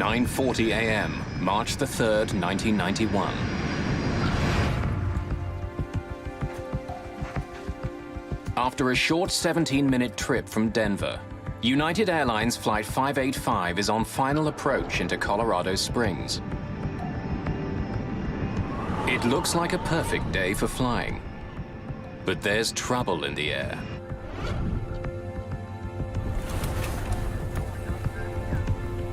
9:40 a.m., March the 3rd, 1991. After a short 17-minute trip from Denver, United Airlines Flight 585 is on final approach into Colorado Springs. It looks like a perfect day for flying, but there's trouble in the air.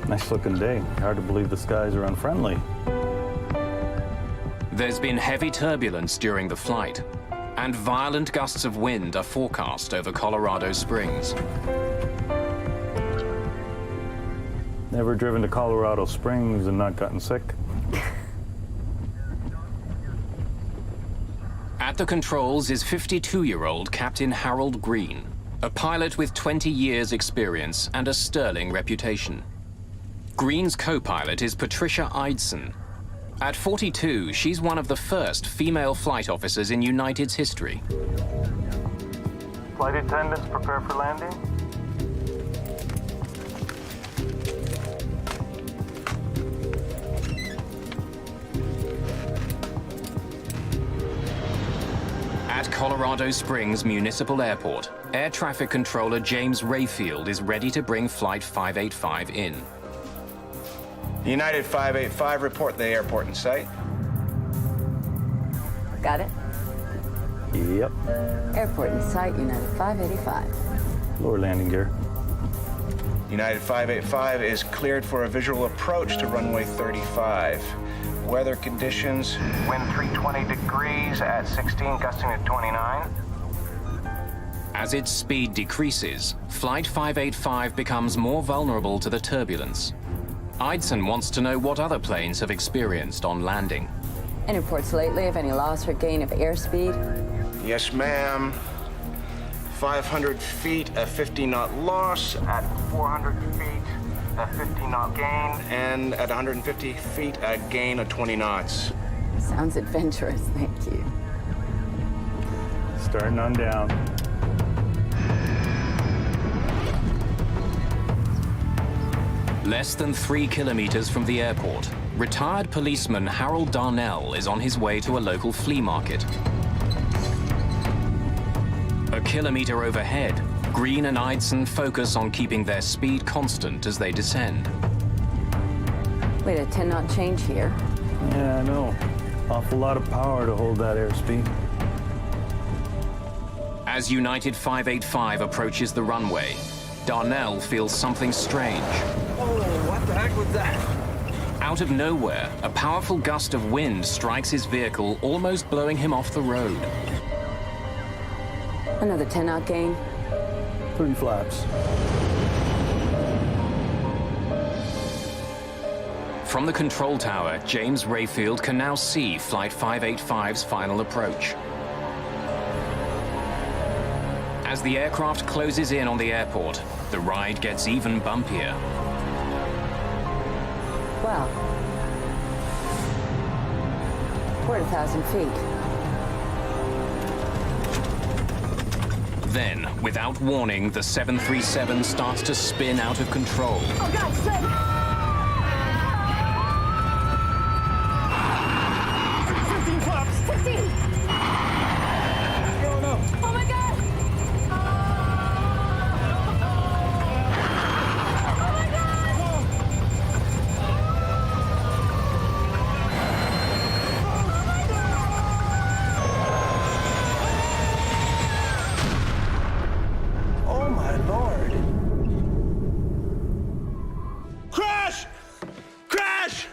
Nice looking day. Hard to believe the skies are unfriendly. There's been heavy turbulence during the flight, and violent gusts of wind are forecast over Colorado Springs. Never driven to Colorado Springs and not gotten sick. At the controls is 52-year-old Captain Harold Green, a pilot with 20 years' experience and a sterling reputation. Green's co-pilot is Patricia Eidson. At 42, she's one of the first female flight officers in United's history. Flight attendants, prepare for landing. At Colorado Springs Municipal Airport, Air Traffic Controller James Rayfield is ready to bring Flight 585 in. United 585, report the airport in sight. Got it? Yep. Airport in sight, United 585. Lower landing gear. United 585 is cleared for a visual approach to runway 35. Weather conditions, wind 320 degrees at 16, gusting at 29. As its speed decreases, Flight 585 becomes more vulnerable to the turbulence. Eidson wants to know what other planes have experienced on landing. Any reports lately of any loss or gain of airspeed? Yes, ma'am. 500 feet, a 50-knot loss. At 400 feet, a 50-knot gain. And at 150 feet, a gain of 20 knots. Sounds adventurous, thank you. Starting on down. Less than 3 kilometers from the airport, retired policeman Harold Darnell is on his way to a local flea market. A kilometer overhead, Green and Eidson focus on keeping their speed constant as they descend. We had a 10-knot change here. Yeah, I know. Awful lot of power to hold that airspeed. As United 585 approaches the runway, Darnell feels something strange. Oh, what the heck was that? Out of nowhere, a powerful gust of wind strikes his vehicle, almost blowing him off the road. Another 10-knot gain. 3 flaps. From the control tower, James Rayfield can now see Flight 585's final approach. As the aircraft closes in on the airport, the ride gets even bumpier. Well, we're at 1,000 feet. Then, without warning, the 737 starts to spin out of control. Oh, God, save me! 15 flaps! 15! Going up. Oh, my God! Oh, my Lord. Crash! Crash!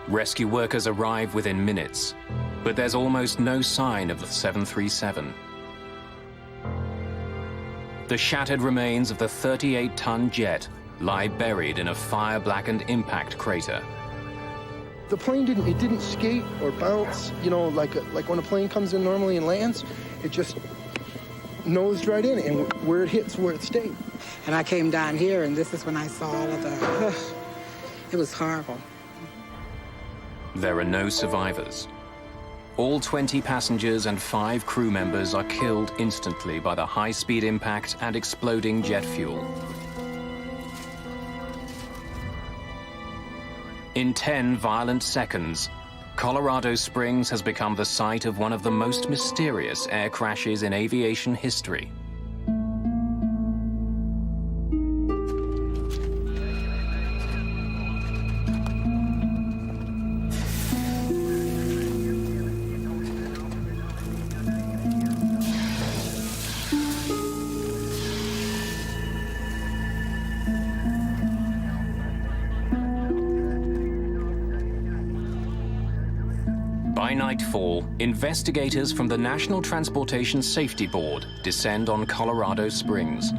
Rescue workers arrive within minutes, but there's almost no sign of the 737. The shattered remains of the 38-ton jet lie buried in a fire-blackened impact crater. The plane didn't skate or bounce, you know, like when a plane comes in normally and lands, it just nosed right in, and where it hits, where it stayed. And I came down here, and this is when I saw all of the, it was horrible. There are no survivors. All 20 passengers and 5 crew members are killed instantly by the high-speed impact and exploding jet fuel. In 10 violent seconds, Colorado Springs has become the site of one of the most mysterious air crashes in aviation history. By nightfall, investigators from the National Transportation Safety Board descend on Colorado Springs.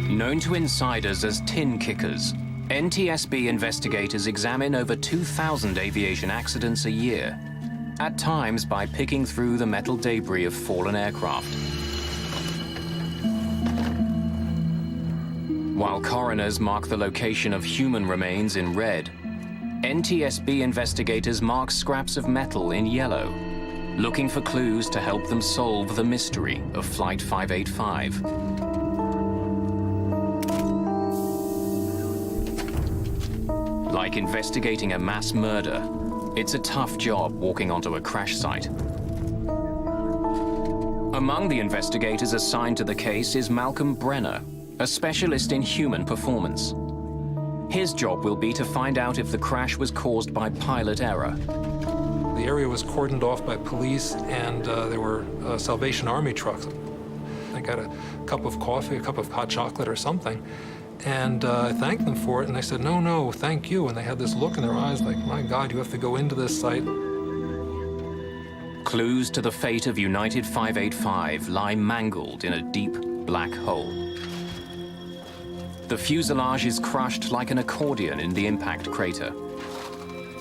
Known to insiders as tin kickers, NTSB investigators examine over 2,000 aviation accidents a year, at times by picking through the metal debris of fallen aircraft. While coroners mark the location of human remains in red, NTSB investigators mark scraps of metal in yellow, looking for clues to help them solve the mystery of Flight 585. Like investigating a mass murder, it's a tough job walking onto a crash site. Among the investigators assigned to the case is Malcolm Brenner, a specialist in human performance. His job will be to find out if the crash was caused by pilot error. The area was cordoned off by police, and there were Salvation Army trucks. I got a cup of coffee, a cup of hot chocolate or something, and I thanked them for it, and they said, "No, no, thank you." And they had this look in their eyes like, "My God, you have to go into this site." Clues to the fate of United 585 lie mangled in a deep black hole. The fuselage is crushed like an accordion in the impact crater.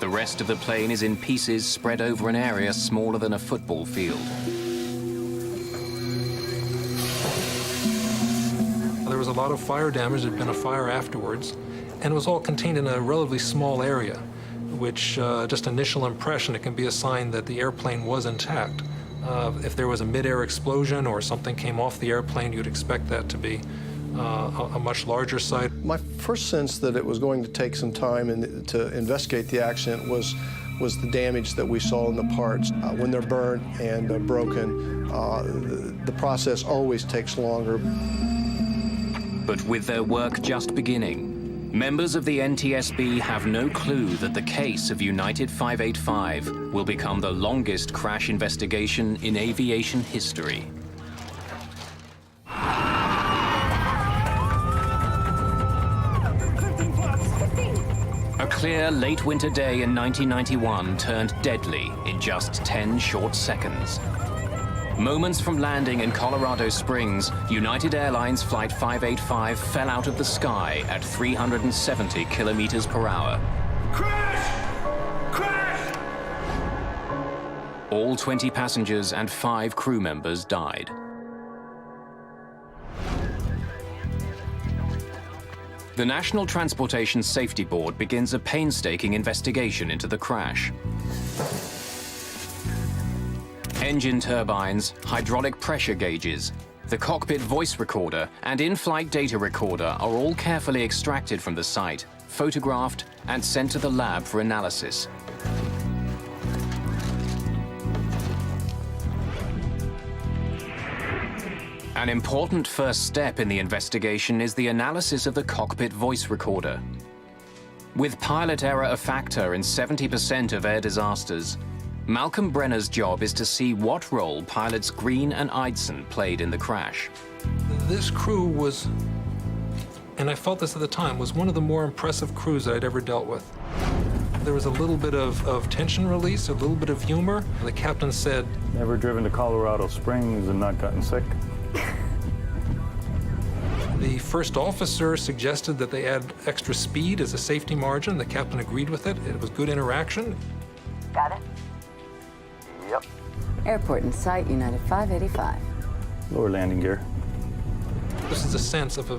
The rest of the plane is in pieces spread over an area smaller than a football field. There was a lot of fire damage. There had been a fire afterwards, and it was all contained in a relatively small area, which just initial impression, it can be a sign that the airplane was intact. If there was a mid-air explosion or something came off the airplane, you'd expect that to be a much larger site. My first sense that it was going to take some time to investigate the accident was the damage that we saw in the parts. When they're burnt and broken, the process always takes longer. But with their work just beginning, members of the NTSB have no clue that the case of United 585 will become the longest crash investigation in aviation history. A clear late winter day in 1991 turned deadly in just 10 short seconds. Moments from landing in Colorado Springs, United Airlines Flight 585 fell out of the sky at 370 kilometers per hour. Crash! Crash! All 20 passengers and 5 crew members died. The National Transportation Safety Board begins a painstaking investigation into the crash. Engine turbines, hydraulic pressure gauges, the cockpit voice recorder, and in-flight data recorder are all carefully extracted from the site, photographed, and sent to the lab for analysis. An important first step in the investigation is the analysis of the cockpit voice recorder. With pilot error a factor in 70% of air disasters, Malcolm Brenner's job is to see what role pilots Green and Eidson played in the crash. This crew was, and I felt this at the time, was one of the more impressive crews that I'd ever dealt with. There was a little bit of tension release, a little bit of humor. The captain said, Never driven to Colorado Springs and not gotten sick? The first officer suggested that they add extra speed as a safety margin. The captain agreed with it. It was good interaction. Got it? Yep. Airport in sight, United 585. Lower landing gear. This is a sense of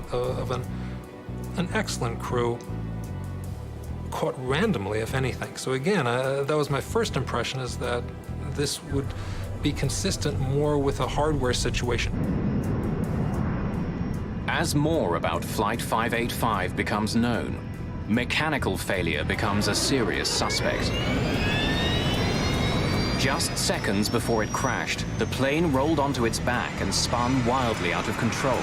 an excellent crew caught randomly, if anything. So again, that was my first impression, is that this would be consistent more with a hardware situation. As more about Flight 585 becomes known, mechanical failure becomes a serious suspect. Just seconds before it crashed, the plane rolled onto its back and spun wildly out of control.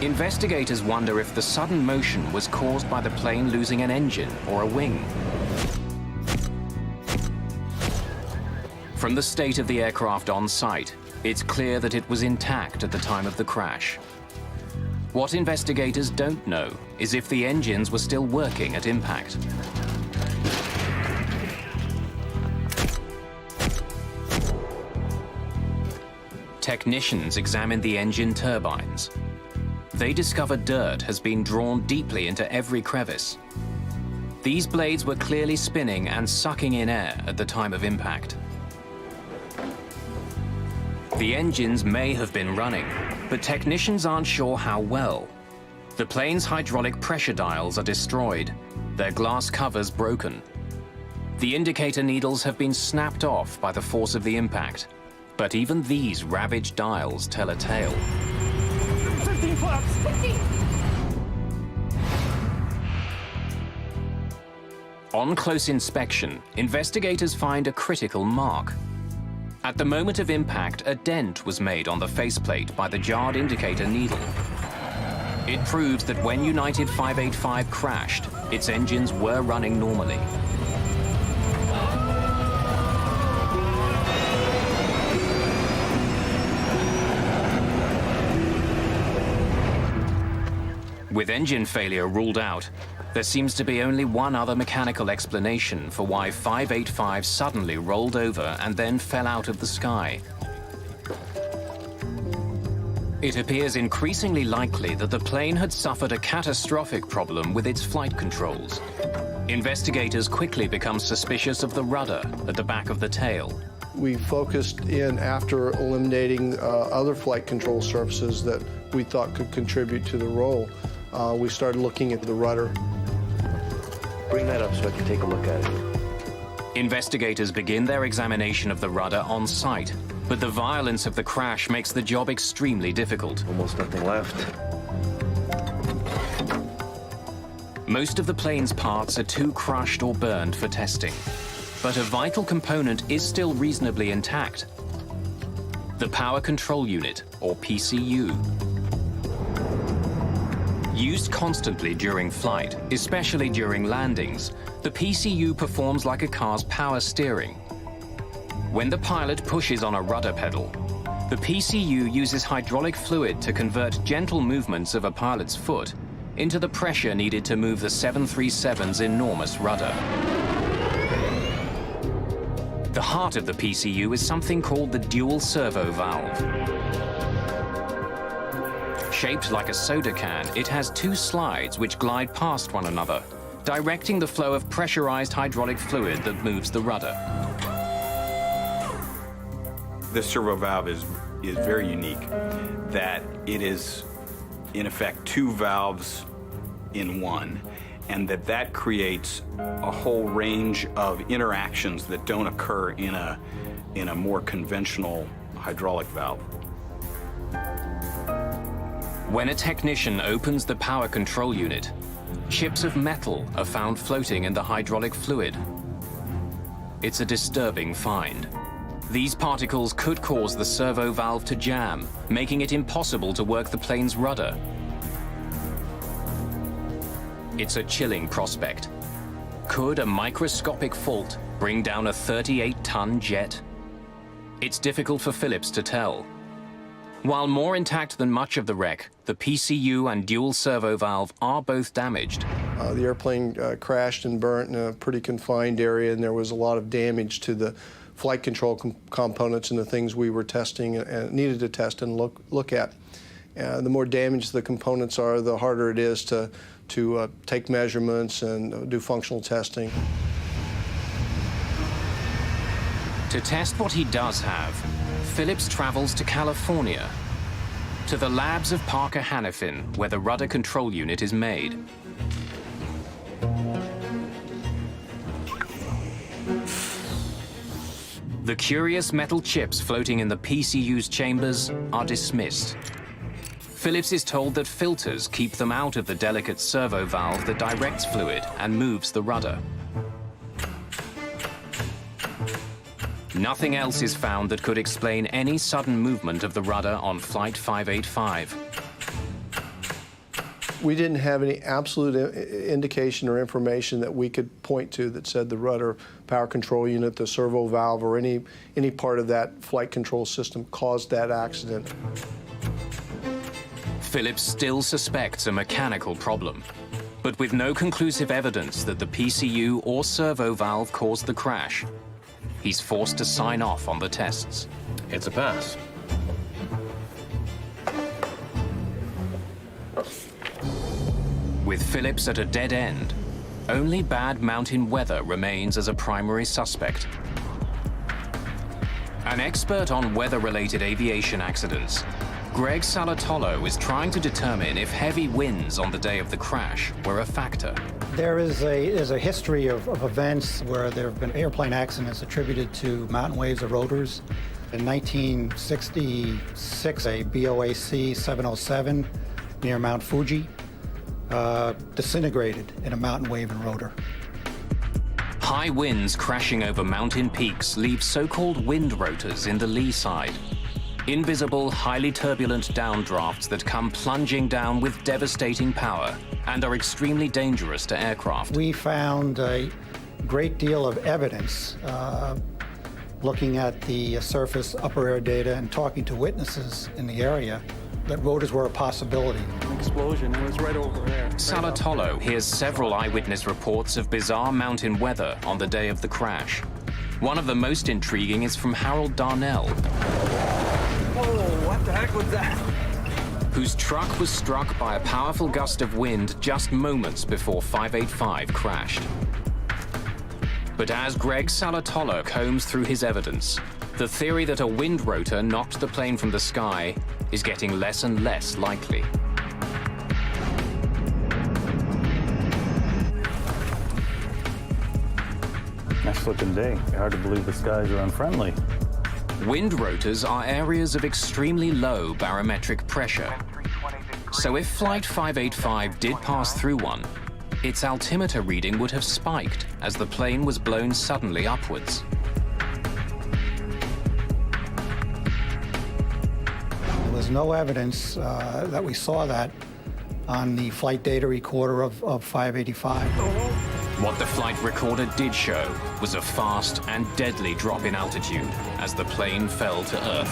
Investigators wonder if the sudden motion was caused by the plane losing an engine or a wing. From the state of the aircraft on site, it's clear that it was intact at the time of the crash. What investigators don't know is if the engines were still working at impact. Technicians examined the engine turbines. They discovered dirt has been drawn deeply into every crevice. These blades were clearly spinning and sucking in air at the time of impact. The engines may have been running, but technicians aren't sure how well. The plane's hydraulic pressure dials are destroyed, their glass covers broken. The indicator needles have been snapped off by the force of the impact, but even these ravaged dials tell a tale. 15 flaps! 15! On close inspection, investigators find a critical mark. At the moment of impact, a dent was made on the faceplate by the jarred indicator needle. It proves that when United 585 crashed, its engines were running normally. With engine failure ruled out, there seems to be only one other mechanical explanation for why 585 suddenly rolled over and then fell out of the sky. It appears increasingly likely that the plane had suffered a catastrophic problem with its flight controls. Investigators quickly become suspicious of the rudder at the back of the tail. We focused in after eliminating other flight control surfaces that we thought could contribute to the roll. We started looking at the rudder. Bring that up so I can take a look at it. Investigators begin their examination of the rudder on site, but the violence of the crash makes the job extremely difficult. Almost nothing left. Most of the plane's parts are too crushed or burned for testing, but a vital component is still reasonably intact. The Power Control Unit, or PCU. Used constantly during flight, especially during landings, the PCU performs like a car's power steering. When the pilot pushes on a rudder pedal, the PCU uses hydraulic fluid to convert gentle movements of a pilot's foot into the pressure needed to move the 737's enormous rudder. The heart of the PCU is something called the dual servo valve. Shaped like a soda can, it has two slides which glide past one another, directing the flow of pressurized hydraulic fluid that moves the rudder. This servo valve is very unique, that it is, in effect, two valves in one, and that creates a whole range of interactions that don't occur in a more conventional hydraulic valve. When a technician opens the power control unit, chips of metal are found floating in the hydraulic fluid. It's a disturbing find. These particles could cause the servo valve to jam, making it impossible to work the plane's rudder. It's a chilling prospect. Could a microscopic fault bring down a 38-ton jet? It's difficult for Phillips to tell. While more intact than much of the wreck, the PCU and dual servo valve are both damaged. The airplane crashed and burnt in a pretty confined area, and there was a lot of damage to the flight control components and the things we were testing and needed to test and look at. The more damaged the components are, the harder it is to take measurements and do functional testing. To test what he does have, Phillips travels to California, to the labs of Parker Hannifin, where the rudder control unit is made. The curious metal chips floating in the PCU's chambers are dismissed. Phillips is told that filters keep them out of the delicate servo valve that directs fluid and moves the rudder. Nothing else is found that could explain any sudden movement of the rudder on Flight 585. We didn't have any absolute indication or information that we could point to that said the rudder power control unit, the servo valve, or any part of that flight control system caused that accident. Phillips still suspects a mechanical problem, but with no conclusive evidence that the PCU or servo valve caused the crash, he's forced to sign off on the tests. It's a pass. With Phillips at a dead end, only bad mountain weather remains as a primary suspect. An expert on weather-related aviation accidents, Greg Salatolo is trying to determine if heavy winds on the day of the crash were a factor. There is a history of events where there have been airplane accidents attributed to mountain waves or rotors. In 1966, a BOAC 707 near Mount Fuji disintegrated in a mountain wave and rotor. High winds crashing over mountain peaks leave so-called wind rotors in the lee side. Invisible, highly turbulent downdrafts that come plunging down with devastating power and are extremely dangerous to aircraft. We found a great deal of evidence looking at the surface upper air data and talking to witnesses in the area that rotors were a possibility. An explosion, it was right over there. Salatolo hears several eyewitness reports of bizarre mountain weather on the day of the crash. One of the most intriguing is from Harold Darnell, What the heck was that? whose truck was struck by a powerful gust of wind just moments before 585 crashed. But as Greg Salatolo combs through his evidence, the theory that a wind rotor knocked the plane from the sky is getting less and less likely. Nice looking day. Hard to believe the skies are unfriendly. Wind rotors are areas of extremely low barometric pressure. So if Flight 585 did pass through one, its altimeter reading would have spiked as the plane was blown suddenly upwards. There was no evidence that we saw that on the flight data recorder of 585. What the flight recorder did show was a fast and deadly drop in altitude as the plane fell to Earth.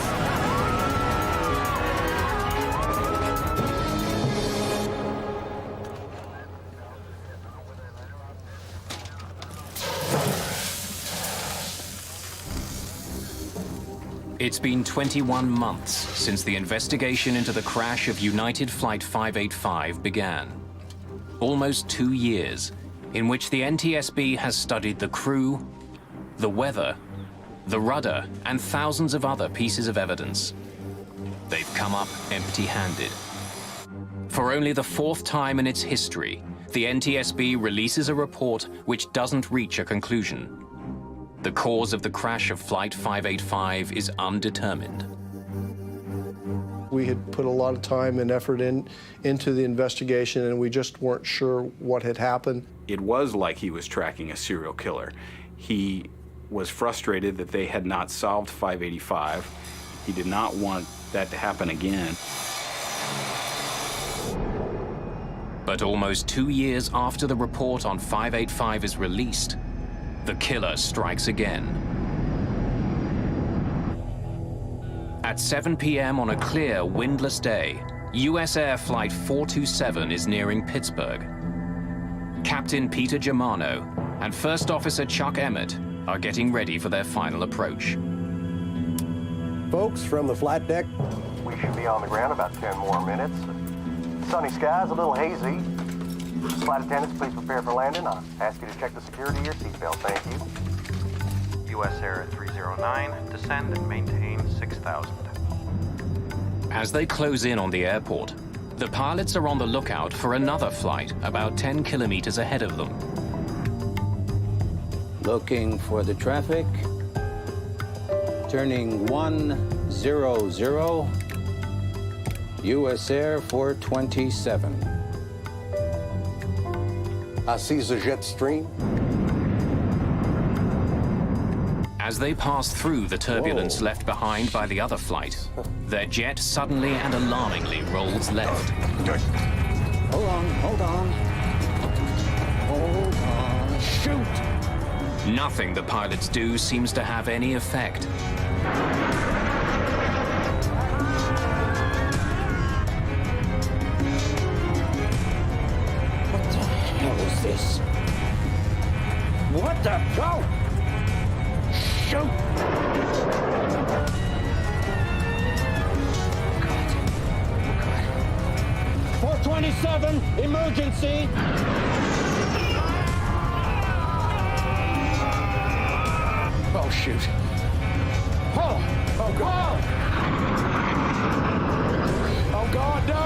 It's been 21 months since the investigation into the crash of United Flight 585 began. Almost 2 years in which the NTSB has studied the crew, the weather, the rudder, and thousands of other pieces of evidence. They've come up empty-handed. For only the fourth time in its history, the NTSB releases a report which doesn't reach a conclusion. The cause of the crash of Flight 585 is undetermined. We had put a lot of time and effort into the investigation, and we just weren't sure what had happened. It was like he was tracking a serial killer. He was frustrated that they had not solved 585. He did not want that to happen again. But almost 2 years after the report on 585 is released, the killer strikes again. At 7 p.m. on a clear, windless day, U.S. Air Flight 427 is nearing Pittsburgh. Captain Peter Germano and First Officer Chuck Emmett are getting ready for their final approach. Folks, from the flight deck, we should be on the ground about 10 more minutes. Sunny skies, a little hazy. Flight attendants, please prepare for landing. I ask you to check the security of your seatbelt. Thank you. U.S. Air 309, descend and maintain 6,000. As they close in on the airport, the pilots are on the lookout for another flight about 10 kilometers ahead of them. Looking for the traffic. turning 100, US Air 427. I see the jet stream. As they pass through the turbulence left behind by the other flight, their jet suddenly and alarmingly rolls left. Hold on, hold on. Hold on. Shoot! Nothing the pilots do seems to have any effect. What the hell is this? What the? Go! Shoot! God. God. 427, emergency! Oh, shoot. Oh! Oh, God! Oh, God, no!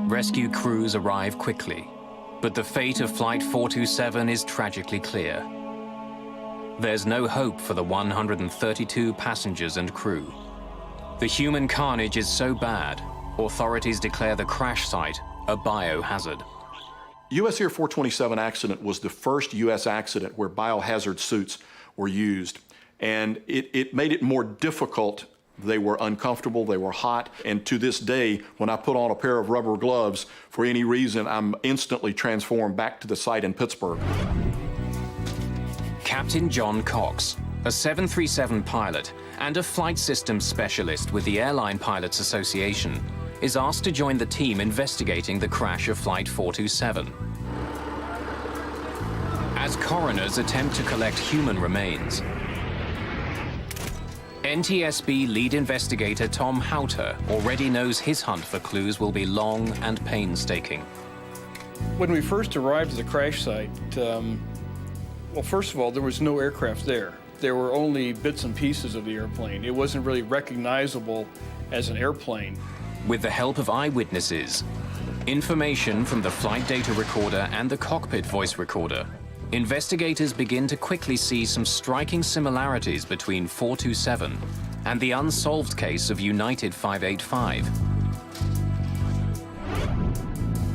Rescue crews arrive quickly, but the fate of Flight 427 is tragically clear. There's no hope for the 132 passengers and crew. The human carnage is so bad, authorities declare the crash site a biohazard. US Air 427 accident was the first US accident where biohazard suits were used, and it made it more difficult. They were uncomfortable, they were hot, and to this day, when I put on a pair of rubber gloves, for any reason, I'm instantly transformed back to the site in Pittsburgh. Captain John Cox, a 737 pilot and a flight systems specialist with the Airline Pilots Association, is asked to join the team investigating the crash of Flight 427. As coroners attempt to collect human remains, NTSB lead investigator Tom Houter already knows his hunt for clues will be long and painstaking. When we first arrived at the crash site, well, first of all, there was no aircraft there. There were only bits and pieces of the airplane. It wasn't really recognizable as an airplane. With the help of eyewitnesses, information from the flight data recorder and the cockpit voice recorder, investigators begin to quickly see some striking similarities between 427 and the unsolved case of United 585.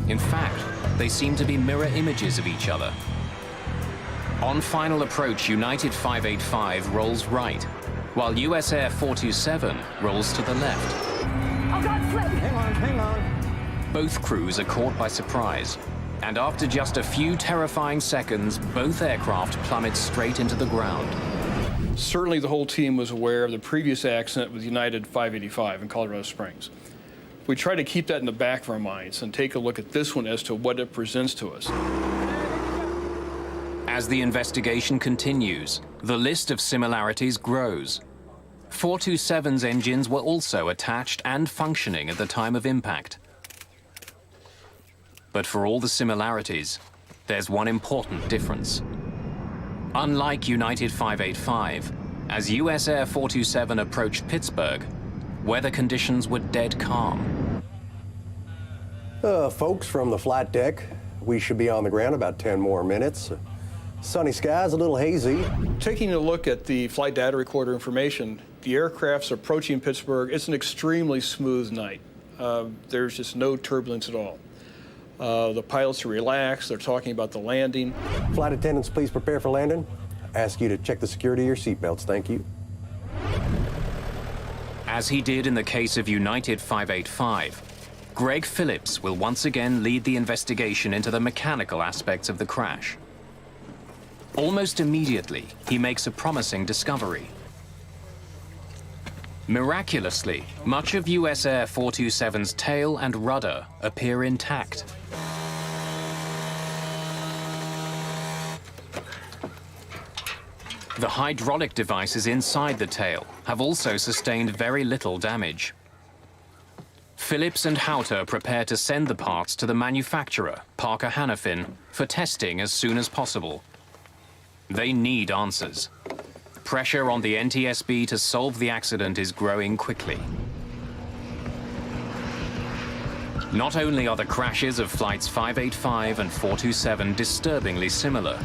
In fact, they seem to be mirror images of each other. On final approach, United 585 rolls right, while US Air 427 rolls to the left. Oh, God, flip! Hang on. Both crews are caught by surprise, and after just a few terrifying seconds, both aircraft plummet straight into the ground. Certainly the whole team was aware of the previous accident with United 585 in Colorado Springs. We try to keep that in the back of our minds and take a look at this one as to what it presents to us. As the investigation continues, the list of similarities grows. 427's engines were also attached and functioning at the time of impact. But for all the similarities, there's one important difference. Unlike United 585, as US Air 427 approached Pittsburgh, weather conditions were dead calm. Folks from the flight deck, we should be on the ground about 10 more minutes. Sunny skies, a little hazy. Taking a look at the flight data recorder information, the aircraft's approaching Pittsburgh. It's an extremely smooth night. There's just no turbulence at all. The pilots are relaxed. They're talking about the landing. Flight attendants, please prepare for landing. Ask you to check the security of your seatbelts. Thank you. As he did in the case of United 585, Greg Phillips will once again lead the investigation into the mechanical aspects of the crash. Almost immediately, he makes a promising discovery. Miraculously, much of US Air 427's tail and rudder appear intact. The hydraulic devices inside the tail have also sustained very little damage. Phillips and Houter prepare to send the parts to the manufacturer, Parker Hannafin, for testing as soon as possible. They need answers. pressure on the NTSB to solve the accident is growing quickly. Not only are the crashes of flights 585 and 427 disturbingly similar,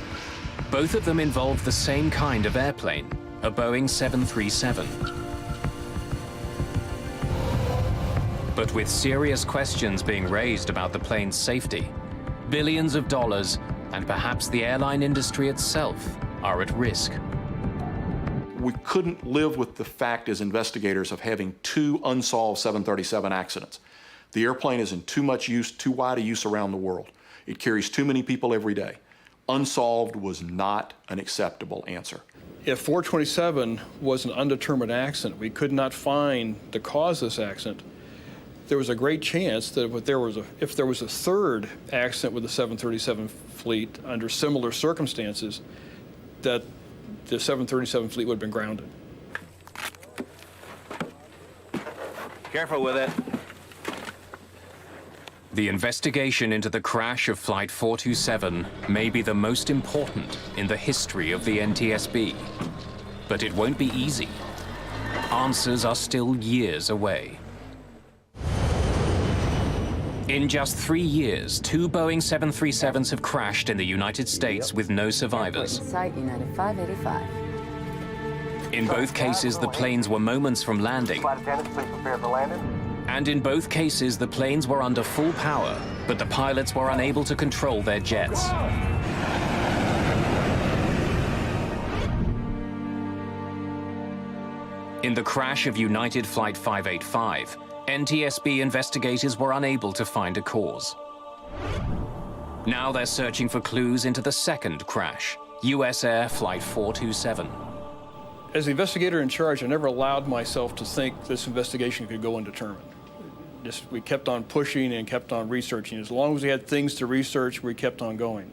both of them involve the same kind of airplane, a Boeing 737. But with serious questions being raised about the plane's safety, billions of dollars, and perhaps the airline industry itself, are at risk. We couldn't live with the fact as investigators of having 2 unsolved 737 accidents. The airplane is in too much use, too wide a use around the world. It carries too many people every day. Unsolved was not an acceptable answer. If 427 was an undetermined accident, we could not find the cause of this accident, there was a great chance that if there was a third accident with the 737 fleet under similar circumstances, that the 737 fleet would have been grounded. Careful with it. The investigation into the crash of Flight 427 may be the most important in the history of the NTSB. But it won't be easy. Answers are still years away. In just 3 years, 2 Boeing 737s have crashed in the United States with no survivors. Site United 585. In both cases, the planes were moments from landing. Flight attendants, please prepare for landing. And in both cases, the planes were under full power, but the pilots were unable to control their jets. In the crash of United Flight 585, NTSB investigators were unable to find a cause. Now they're searching for clues into the second crash, US Air Flight 427. As the investigator in charge, I never allowed myself to think this investigation could go undetermined. We kept on pushing and kept on researching. As long as we had things to research, we kept on going.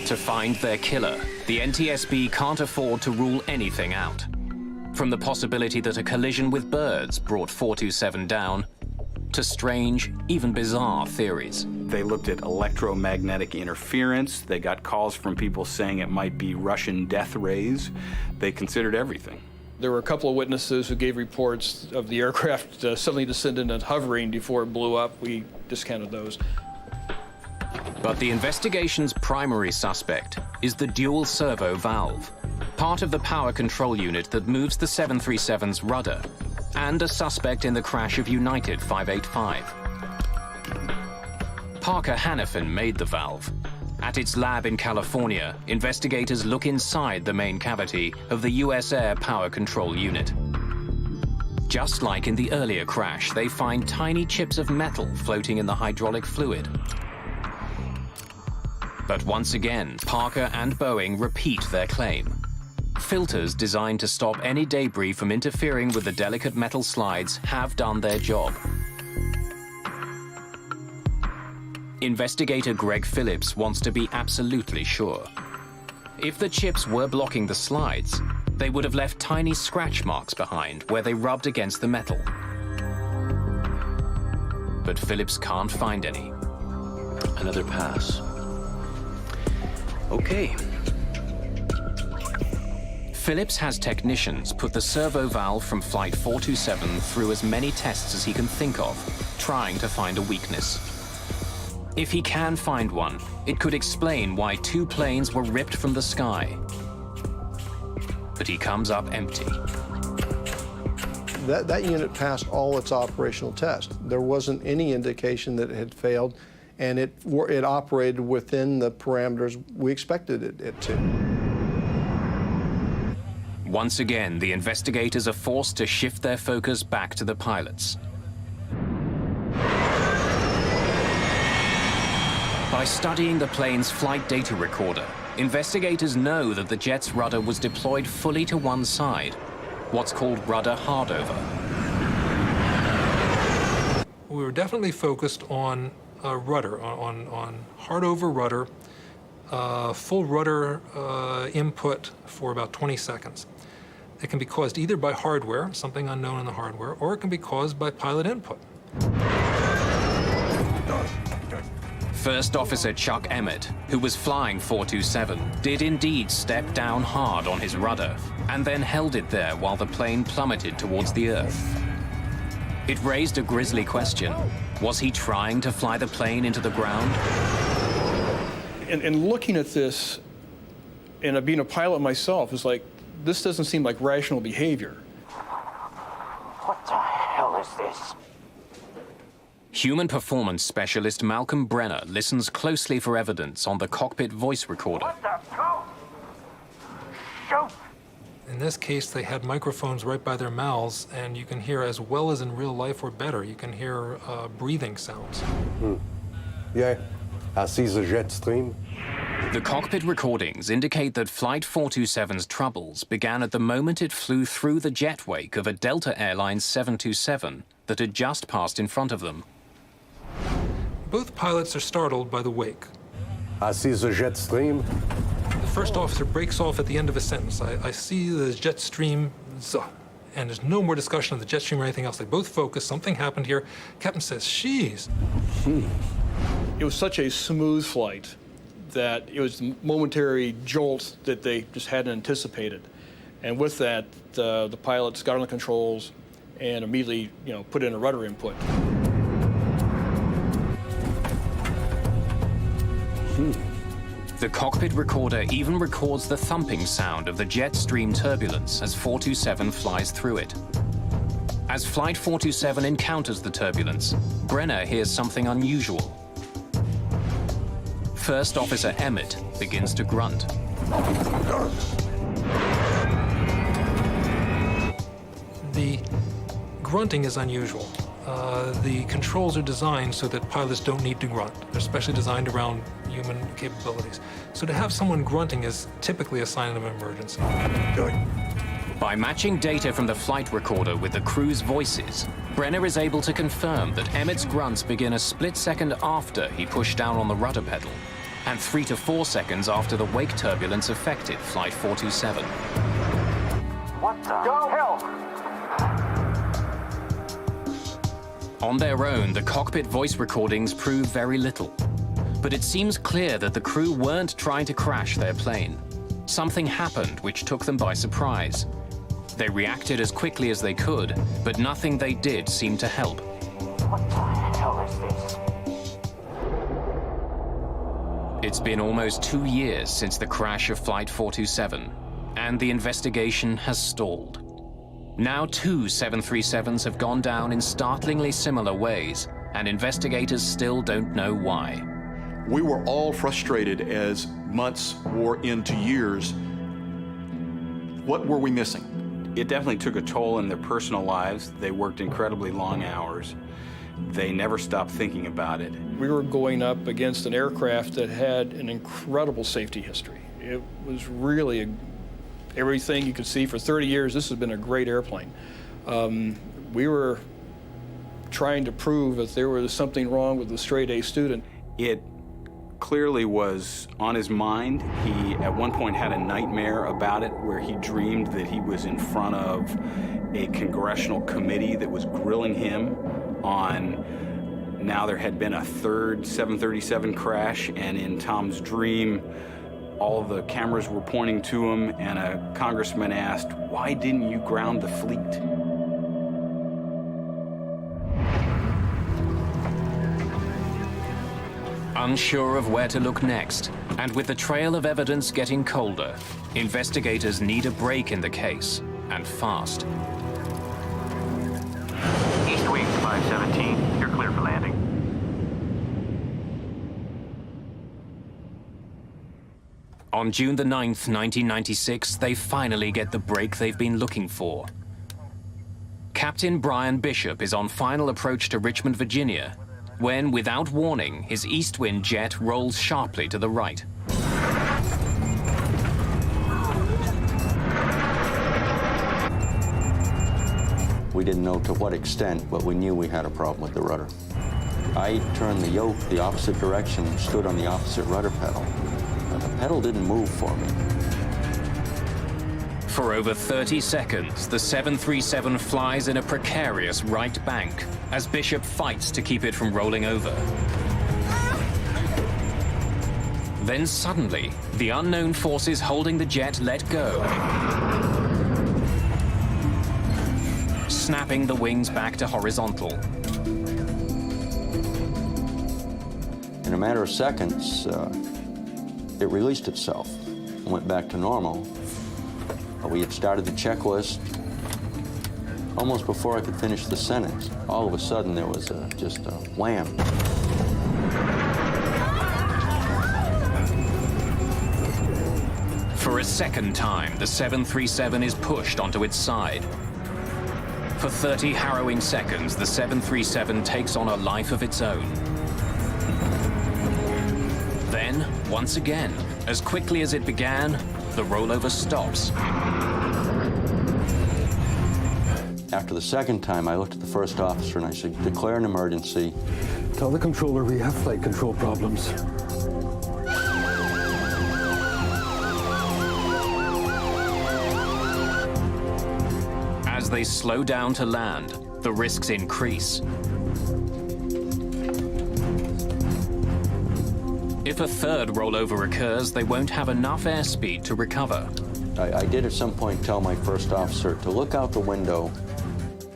To find their killer, the NTSB can't afford to rule anything out. From the possibility that a collision with birds brought 427 down, to strange, even bizarre theories. They looked at electromagnetic interference. They got calls from people saying it might be Russian death rays. They considered everything. There were a couple of witnesses who gave reports of the aircraft suddenly descending and hovering before it blew up. We discounted those. But the investigation's primary suspect is the dual servo valve, part of the power control unit that moves the 737's rudder, and a suspect in the crash of United 585. Parker Hannafin made the valve. At its lab in California, investigators look inside the main cavity of the US Air power control unit. Just like in the earlier crash, they find tiny chips of metal floating in the hydraulic fluid. But once again, Parker and Boeing repeat their claim. Filters designed to stop any debris from interfering with the delicate metal slides have done their job. Investigator Greg Phillips wants to be absolutely sure. If the chips were blocking the slides, they would have left tiny scratch marks behind where they rubbed against the metal. But Phillips can't find any. Another pass. Okay. Phillips has technicians put the servo valve from Flight 427 through as many tests as he can think of, trying to find a weakness. If he can find one, it could explain why 2 planes were ripped from the sky. But he comes up empty. That unit passed all its operational tests. There wasn't any indication that it had failed, and it operated within the parameters we expected it to. Once again, the investigators are forced to shift their focus back to the pilots. By studying the plane's flight data recorder, investigators know that the jet's rudder was deployed fully to one side, what's called rudder hardover. We were definitely focused on rudder, on hardover rudder, full rudder input for about 20 seconds. It can be caused either by hardware, something unknown in the hardware, or it can be caused by pilot input. First Officer Chuck Emmett, who was flying 427, did indeed step down hard on his rudder and then held it there while the plane plummeted towards the Earth. It raised a grisly question. Was he trying to fly the plane into the ground? And looking at this, and being a pilot myself, is like, this doesn't seem like rational behavior. What the hell is this? Human performance specialist Malcolm Brenner listens closely for evidence on the cockpit voice recorder. What the? Go! Shoot! In this case, they had microphones right by their mouths, and you can hear as well as in real life or better. You can hear breathing sounds. Yeah, I see the jet stream. The cockpit recordings indicate that Flight 427's troubles began at the moment it flew through the jet wake of a Delta Airlines 727 that had just passed in front of them. Both pilots are startled by the wake. I see the jet stream. The first officer breaks off at the end of a sentence. I see the jet stream, and there's no more discussion of the jet stream or anything else. They both focus. Something happened here. Captain says, "Sheesh." It was such a smooth flight that it was a momentary jolt that they just hadn't anticipated. And with that, the pilots got on the controls and immediately, put in a rudder input. The cockpit recorder even records the thumping sound of the jet stream turbulence as 427 flies through it. As Flight 427 encounters the turbulence, Brenner hears something unusual. First Officer Emmett begins to grunt. The grunting is unusual. The controls are designed so that pilots don't need to grunt. They're specially designed around human capabilities. So to have someone grunting is typically a sign of an emergency. By matching data from the flight recorder with the crew's voices, Brenner is able to confirm that Emmett's grunts begin a split second after he pushed down on the rudder pedal, and 3 to 4 seconds after the wake turbulence affected Flight 427. What the hell? On their own, the cockpit voice recordings prove very little. But it seems clear that the crew weren't trying to crash their plane. Something happened which took them by surprise. They reacted as quickly as they could, but nothing they did seemed to help. What the hell is this? It's been almost 2 years since the crash of Flight 427, and the investigation has stalled. Now 2 737s have gone down in startlingly similar ways, and investigators still don't know why. We were all frustrated as months wore into years. What were we missing? It definitely took a toll in their personal lives. They worked incredibly long hours. They never stopped thinking about it. We were going up against an aircraft that had an incredible safety history. It was really everything you could see for 30 years. This has been a great airplane. We were trying to prove that there was something wrong with the straight A student. It clearly was on his mind. He, at one point, had a nightmare about it where he dreamed that he was in front of a congressional committee that was grilling him on now there had been a third 737 crash, and in Tom's dream, all the cameras were pointing to him, and a congressman asked, "Why didn't you ground the fleet?" Unsure of where to look next, and with the trail of evidence getting colder, investigators need a break in the case, and fast. East Wing 517, you're clear for landing. On June the 9th, 1996, they finally get the break they've been looking for. Captain Brian Bishop is on final approach to Richmond, Virginia, when, without warning, his east wind jet rolls sharply to the right. We didn't know to what extent, but we knew we had a problem with the rudder. I turned the yoke the opposite direction, stood on the opposite rudder pedal. The pedal didn't move for me. For over 30 seconds, the 737 flies in a precarious right bank as Bishop fights to keep it from rolling over. Then suddenly, the unknown forces holding the jet let go, snapping the wings back to horizontal. In a matter of seconds, it released itself and went back to normal. We had started the checklist. Almost before I could finish the sentence, all of a sudden there was just a wham. For a second time, the 737 is pushed onto its side. For 30 harrowing seconds, the 737 takes on a life of its own. Then, once again, as quickly as it began, the rollover stops. After the second time, I looked at the first officer and I said, declare an emergency. Tell the controller we have flight control problems. As they slow down to land, the risks increase. If a third rollover occurs, they won't have enough airspeed to recover. I did at some point tell my first officer to look out the window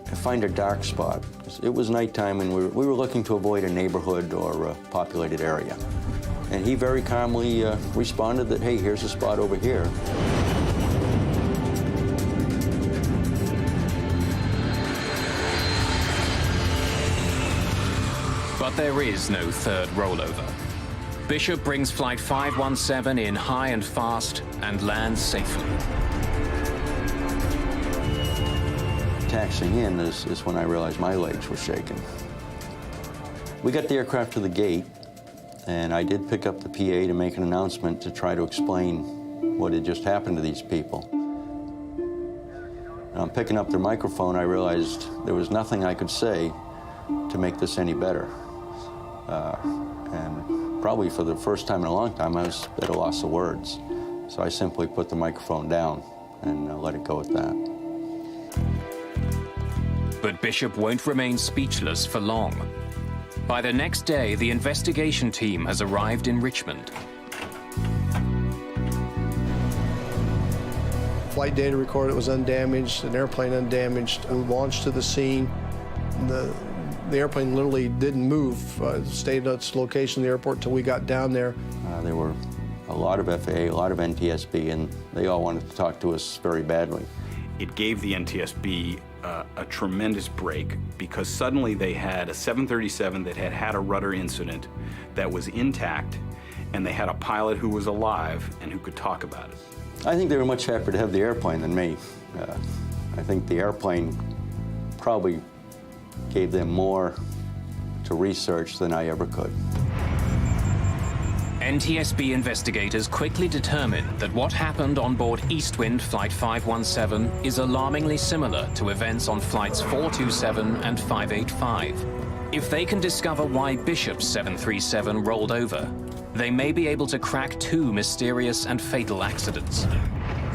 and find a dark spot. It was nighttime and we were looking to avoid a neighborhood or a populated area. And he very calmly responded that, hey, here's a spot over here. But there is no third rollover. Bishop brings Flight 517 in high and fast and lands safely. Taxiing in is when I realized my legs were shaking. We got the aircraft to the gate, and I did pick up the PA to make an announcement to try to explain what had just happened to these people. And on picking up their microphone, I realized there was nothing I could say to make this any better. And probably for the first time in a long time, I was at a loss of words. So I simply put the microphone down and let it go at that. But Bishop won't remain speechless for long. By the next day, the investigation team has arrived in Richmond. Flight data recorded was undamaged, an airplane undamaged. We launched to the scene. The airplane literally didn't move, stayed at its location in the airport until we got down there. There were a lot of FAA, a lot of NTSB, and they all wanted to talk to us very badly. It gave the NTSB a tremendous break because suddenly they had a 737 that had had a rudder incident that was intact, and they had a pilot who was alive and who could talk about it. I think they were much happier to have the airplane than me. I think the airplane probably gave them more to research than I ever could. NTSB investigators quickly determined that what happened on board Eastwind Flight 517 is alarmingly similar to events on Flights 427 and 585. If they can discover why Bishop's 737 rolled over, they may be able to crack two mysterious and fatal accidents.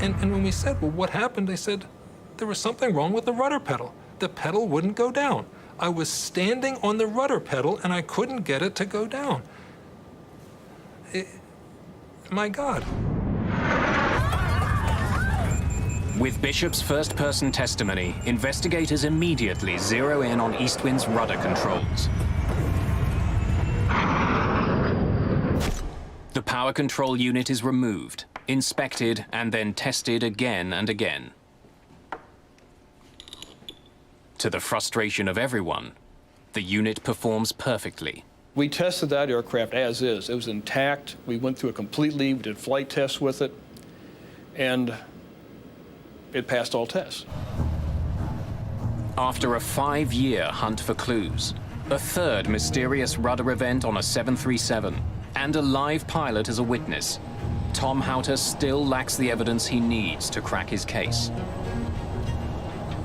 And when we said, well, what happened? They said there was something wrong with the rudder pedal. The pedal wouldn't go down. I was standing on the rudder pedal and I couldn't get it to go down. My God. With Bishop's first-person testimony, investigators immediately zero in on Eastwind's rudder controls. The power control unit is removed, inspected, and then tested again and again. To the frustration of everyone, the unit performs perfectly. We tested that aircraft as is. It was intact. We went through it completely. We did flight tests with it, and it passed all tests. After a 5-year hunt for clues, a third mysterious rudder event on a 737, and a live pilot as a witness, Tom Houter still lacks the evidence he needs to crack his case.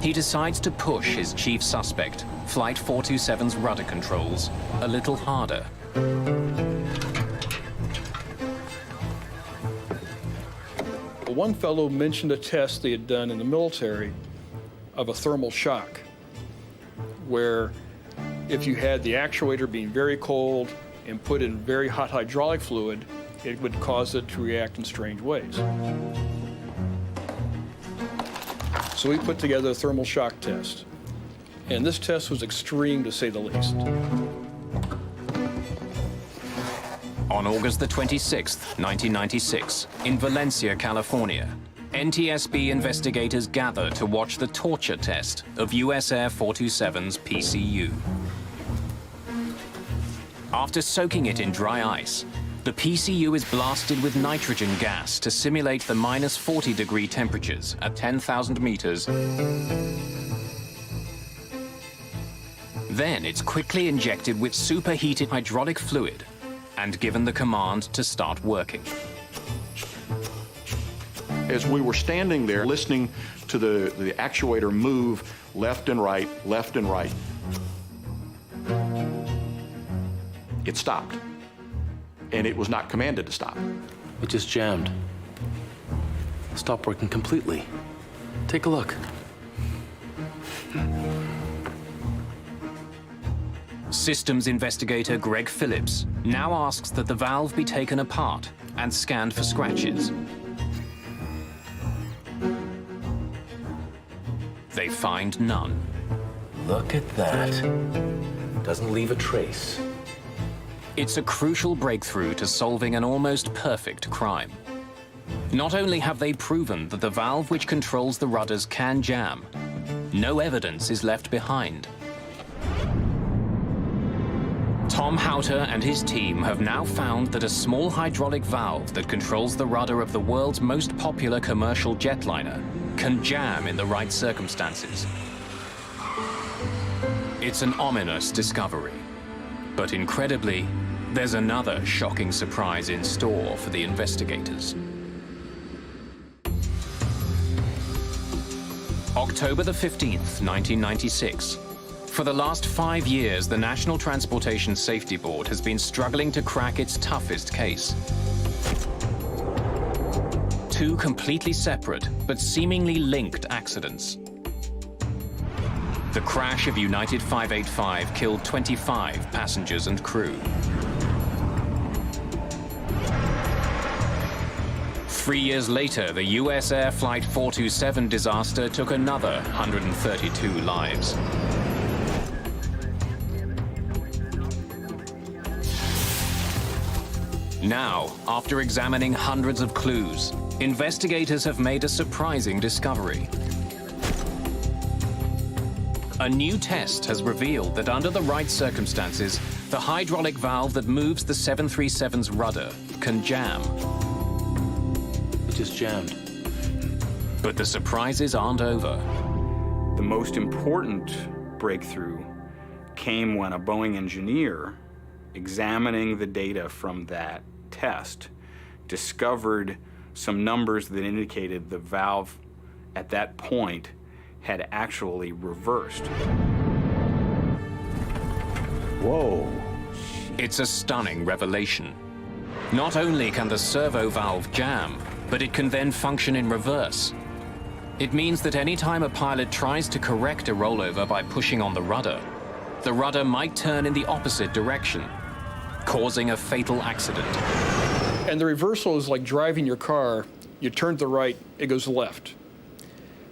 He decides to push his chief suspect, Flight 427's rudder controls, a little harder. One fellow mentioned a test they had done in the military of a thermal shock, where if you had the actuator being very cold and put in very hot hydraulic fluid, it would cause it to react in strange ways. So we put together a thermal shock test. And this test was extreme, to say the least. On August the 26th, 1996, in Valencia, California, NTSB investigators gather to watch the torture test of US Air 427's PCU. After soaking it in dry ice, the PCU is blasted with nitrogen gas to simulate the minus 40-degree temperatures at 10,000 meters. Then it's quickly injected with superheated hydraulic fluid and given the command to start working. As we were standing there listening to the actuator move left and right, it stopped. And it was not commanded to stop. It just jammed. Stopped working completely. Take a look. Systems investigator Greg Phillips now asks that the valve be taken apart and scanned for scratches. They find none. Look at that. Doesn't leave a trace. It's a crucial breakthrough to solving an almost perfect crime. Not only have they proven that the valve which controls the rudders can jam, no evidence is left behind. Tom Houter and his team have now found that a small hydraulic valve that controls the rudder of the world's most popular commercial jetliner can jam in the right circumstances. It's an ominous discovery, but incredibly, there's another shocking surprise in store for the investigators. October the 15th, 1996. For the last 5 years, the National Transportation Safety Board has been struggling to crack its toughest case. Two completely separate but seemingly linked accidents. The crash of United 585 killed 25 passengers and crew. 3 years later, the US Air Flight 427 disaster took another 132 lives. Now, after examining hundreds of clues, investigators have made a surprising discovery. A new test has revealed that under the right circumstances, the hydraulic valve that moves the 737's rudder can jam. It just jammed. But the surprises aren't over. The most important breakthrough came when a Boeing engineer, examining the data from that test, discovered some numbers that indicated the valve at that point had actually reversed. Whoa. It's a stunning revelation. Not only can the servo valve jam, but it can then function in reverse. It means that any time a pilot tries to correct a rollover by pushing on the rudder might turn in the opposite direction, causing a fatal accident. And the reversal is like driving your car. You turn to the right, it goes left.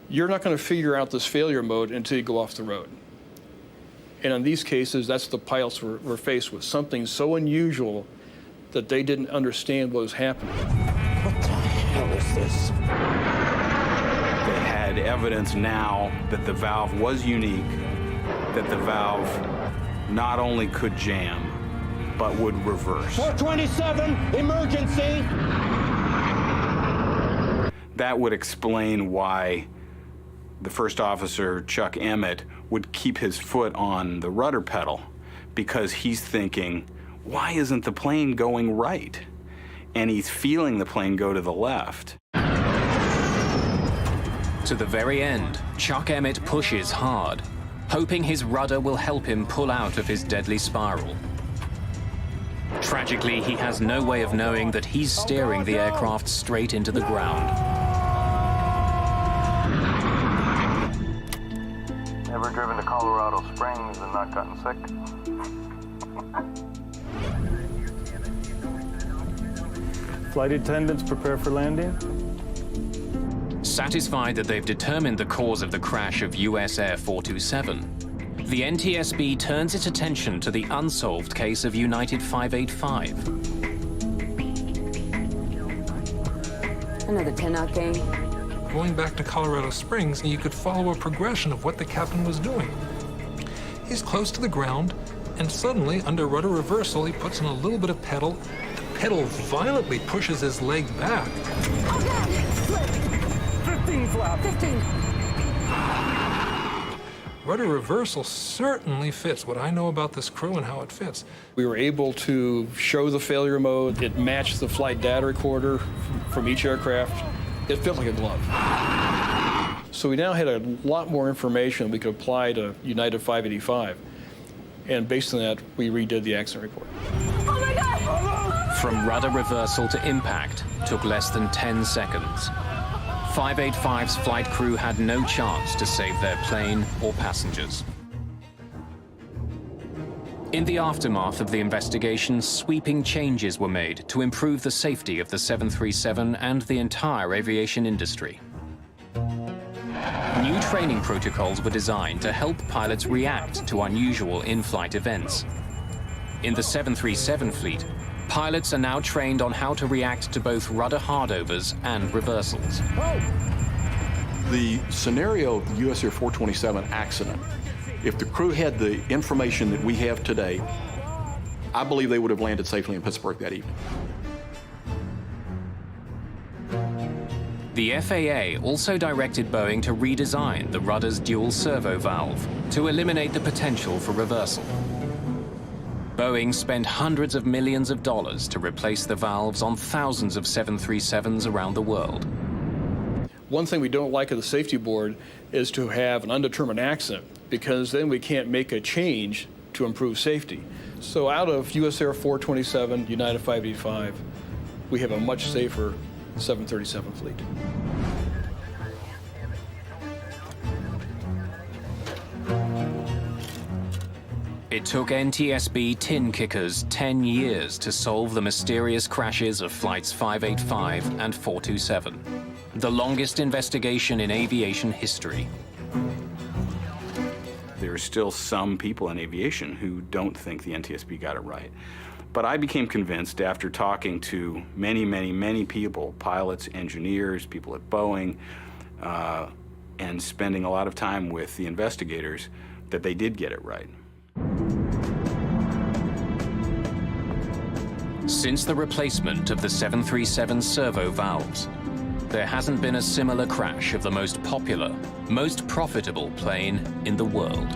You're not going to figure out this failure mode until you go off the road. And in these cases, that's the pilots were faced with, something so unusual that they didn't understand what was happening. What the hell is this? They had evidence now that the valve was unique, that the valve not only could jam, but would reverse. 427, emergency! That would explain why the first officer, Chuck Emmett, would keep his foot on the rudder pedal, because he's thinking, why isn't the plane going right? And he's feeling the plane go to the left. To the very end, Chuck Emmett pushes hard, hoping his rudder will help him pull out of his deadly spiral. Tragically, he has no way of knowing that he's steering the aircraft straight into the ground. Ever driven to Colorado Springs and not gotten sick? Flight attendants prepare for landing. Satisfied that they've determined the cause of the crash of US Air 427, the NTSB turns its attention to the unsolved case of United 585. Another 10-knot gain. Going back to Colorado Springs, you could follow a progression of what the captain was doing. He's close to the ground, and suddenly, under rudder reversal, he puts in a little bit of pedal. The pedal violently pushes his leg back. Oh, God! Slip! 15 flap! 15! Rudder reversal certainly fits what I know about this crew and how it fits. We were able to show the failure mode. It matched the flight data recorder from each aircraft. It fit like a glove. So we now had a lot more information we could apply to United 585. And based on that, we redid the accident report. Oh my God! From rudder reversal to impact took less than 10 seconds. 585's flight crew had no chance to save their plane or passengers. In the aftermath of the investigation, sweeping changes were made to improve the safety of the 737 and the entire aviation industry. New training protocols were designed to help pilots react to unusual in-flight events. In the 737 fleet, pilots are now trained on how to react to both rudder hardovers and reversals. The scenario of the US Air 427 accident, if the crew had the information that we have today, I believe they would have landed safely in Pittsburgh that evening. The FAA also directed Boeing to redesign the rudder's dual servo valve to eliminate the potential for reversal. Boeing spent hundreds of millions of dollars to replace the valves on thousands of 737s around the world. One thing we don't like at the safety board is to have an undetermined accident, because then we can't make a change to improve safety. So out of US Air 427, United 585, we have a much safer 737 fleet. It took NTSB tin kickers 10 years to solve the mysterious crashes of flights 585 and 427, the longest investigation in aviation history. There are still some people in aviation who don't think the NTSB got it right. But I became convinced after talking to many, many, many people, pilots, engineers, people at Boeing, and spending a lot of time with the investigators, that they did get it right. Since the replacement of the 737 servo valves, there hasn't been a similar crash of the most popular, most profitable plane in the world.